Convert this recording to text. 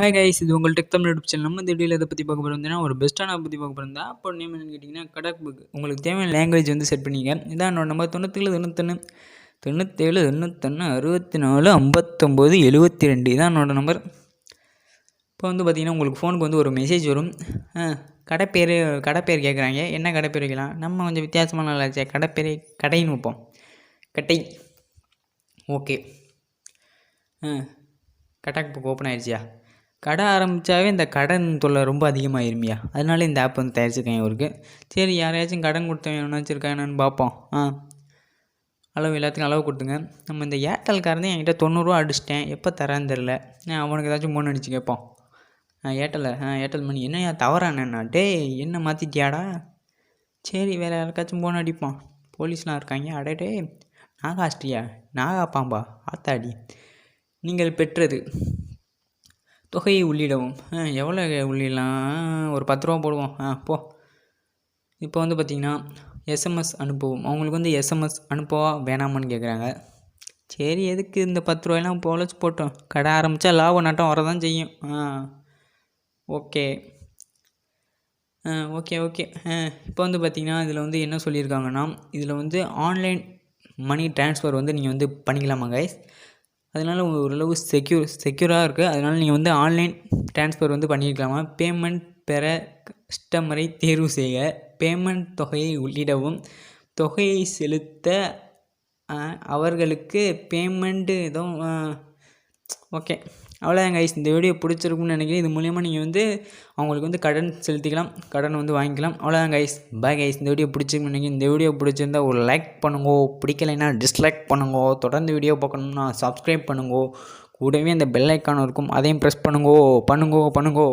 Hi guys, இது உங்கள் tech Tamil YouTube channel. நம்ம இந்த வீடியோவில் இதை பற்றி பார்க்க போகிறோம்னா ஒரு பெஸ்ட்டான ஆப் பற்றி பார்க்க போகிறோம். இந்த ஆப்போட நேம் என்னன்னு கேட்டிங்கன்னா கடக் புக். உங்களுக்கு தேவையான லாங்குவேஜ் வந்து செட் பண்ணிங்க. இதான் என்னோட நம்பர் 97 இதான் என்னோட நம்பர். இப்போ வந்து பார்த்திங்கன்னா உங்களுக்கு ஃபோனுக்கு வந்து ஒரு மெசேஜ் வரும். கடை பேர் கேட்குறாங்க. என்ன கடை பேர் வைக்கலாம்? நம்ம கொஞ்சம் வித்தியாசமான நல்லாச்சு கடைன்னு வைப்போம். கட்டை. ஓகே. கடக் புக் ஓப்பன் ஆயிடுச்சியா? கடை ஆரம்பித்தாவே இந்த கடன் தொல்லை ரொம்ப அதிகமாகிருமியா. அதனால இந்த ஆப் வந்து தயாரிச்சிருக்கேன் இவருக்கு. சரி, யாரையாச்சும் கடன் கொடுத்தவன் எவனாச்சும் இருக்கா என்னன்னு பார்ப்போம். எல்லாத்துக்கும் அளவு கொடுத்துங்க. நம்ம இந்த ஏர்டெல்காரன் என்கிட்ட 90 ரூபா அடிச்சிட்டேன், எப்போ தரான்னு தெரில. அவனுக்கு ஏதாச்சும் ஃபோன் அடித்து கேட்போம். ஏர்டெல் மணி என்னையா தவறானேண்ணா? என்ன மாற்றிட்டியாடா? சரி, வேறு யாருக்காச்சும் ஃபோன் அடிப்போம். போலீஸ்லாம் இருக்காங்க. அடே நாகாஸ்ட்ரியா? நாகா பாம்பா? ஆத்தாடி. நீங்கள் பெற்றது தொகையை உள்ளிடவும். எவ்வளோ உள்ளிடலாம்? ஒரு 10 ரூபா போடுவோம். போ. இப்போ வந்து பார்த்திங்கன்னா எஸ்எம்எஸ் அனுப்புவோம். அவங்களுக்கு வந்து எஸ்எம்எஸ் அனுப்பவா வேணாமான்னு கேட்குறாங்க. சரி, எதுக்கு இந்த 10 ரூபாயெல்லாம் பொழைச்சி போட்டோம். கடை ஆரம்பித்தா லாப நட்டம் வரதான் செய்யும். ஓகே. ஓகே. இப்போ வந்து பார்த்திங்கன்னா இதில் வந்து என்ன சொல்லியிருக்காங்கன்னா, இதில் வந்து ஆன்லைன் மணி ட்ரான்ஸ்ஃபர் வந்து நீங்கள் வந்து பண்ணிக்கலாமா கைஸ். அதனால் ஓரளவு செக்யூராக இருக்குது. அதனால் நீங்கள் வந்து ஆன்லைன் ட்ரான்ஸ்ஃபர் வந்து பண்ணியிருக்கலாமா. பேமெண்ட் பெற கஸ்டமரை தேர்வு செய்க. பேமெண்ட் தொகையை உள்ளிடவும். தொகையை செலுத்த அவர்களுக்கு பேமெண்ட்டு எதுவும். ஓகே, அவ்வளோதான் கைஸ். இந்த வீடியோ பிடிச்சிருக்குன்னு நினைக்கிறேன். இது மூலிமா நீங்கள் வந்து அவங்களுக்கு வந்து கடன் செலுத்திக்கலாம், கடன் வந்து வாங்கிக்கலாம். அவ்வளோதான் கைஸ். Bye guys. இந்த வீடியோ பிடிச்சிருக்குன்னு நினைக்கிறேன். இந்த வீடியோ பிடிச்சிருந்தா ஒரு லைக் பண்ணுங்கோ, பிடிக்கலைன்னா டிஸ்லைக் பண்ணுங்கோ. தொடர்ந்து வீடியோ பார்க்கணும்னா சப்ஸ்கிரைப் பண்ணுங்கோ. கூடவே அந்த பெல் ஐக்கானும் இருக்கும், அதையும் ப்ரெஸ் பண்ணுங்கோ.